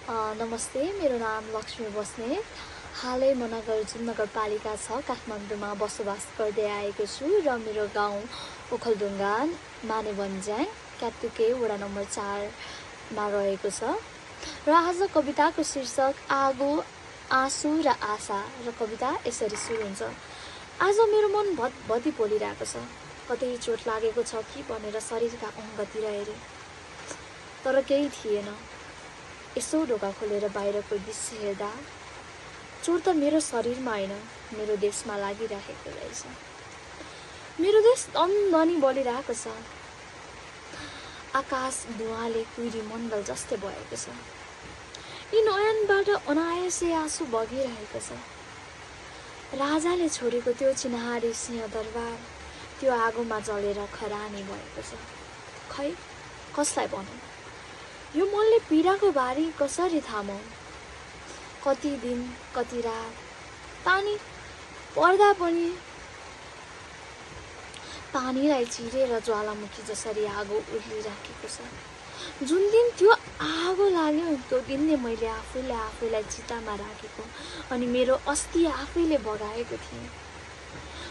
नमस्ते, मेरो नाम लक्ष्मी बस्नेत। हालै म जुन नगरपालिका छ काठमाडौँमा बसोबास गर्दै आएको छु र मेरो गाउँ ओखलढुङ्गा मानेभन्ज्याङ क्यातुके वडा नम्बर 4 मा रहेको छ। र आज कविताको शीर्षक आगो, आँसु र आशा र कविता यसरी सुरु हुन्छ। आज मेरो मन भत्भती पोलिरहेको छ। कतै चोट लागेको छ कि भनेर शरीरका अङ्गतिर हेरेँ, तर केही थिएन। यसो ढोका खोलेर बाहिरको दृश्य हेर्दा चोट त मेरो शरीरमा होइन, मेरो देशमा लागिरहेको रहेछ। मेरो देश दनदनी बलिरहेको छ। आकाश धुवाले कुइरी मण्डल जस्तै भएको छ। यी नयनबाट अनायासै आँसु बगिरहेको छ। राजाले छोडेको त्यो चिन्हारी सिंहदरबार त्यो आगोमा जलेर खरानी भएको छ। खै कसलाई भनौँ, यो मनले पीडाको भारी कसरी थामौँ? कति दिन कति रात पानी पर्दा पनि पानीलाई चिरेर ज्वालामुखी जसरी आगो उर्लिराखेको छ। जुन दिन त्यो आगो लाग्यो त्यो दिन नै मैले आफैलाई चितामा राखेको अनि मेरो अस्ति आफैले बगाएको थिएँ।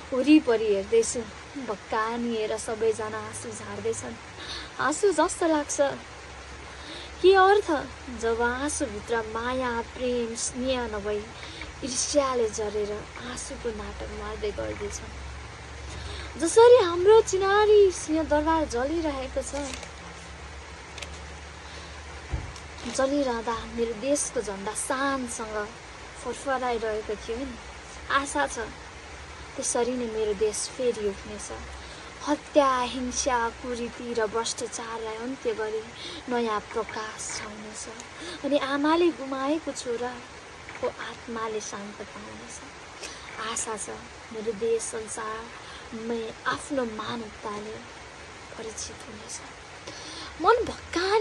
वरिपरि हेर्दैछु, भक्कानिएर सबैजना आँसु झार्दैछन्। आँसु जस्तो लाग्छ के अर्थ जब आँसुभित्र माया, प्रेम, स्नेह नभई ईर्ष्याले जरेर आँसुको नाटक मार्दै गर्दैछन्। जसरी हाम्रो चिनारी सिंहदरबार जलिरहेको छ। जलिरहँदा मेरो देशको झन्डा शानसँग फरफराइरहेको थियो नि। आशा छ त्यसरी नै मेरो देश फेरि उठ्नेछ। हत्या, हिंसा, कुरीति र भ्रष्टाचारलाई अन्त्य गरी नयाँ प्रकाश छाउनेछ अनि आमाले गुमाएको छोराको आत्माले शान्त पाउनेछ। आशा छ मेरो देश संसारमै आफ्नो मानवताले परिचित हुनेछ। मन भक्का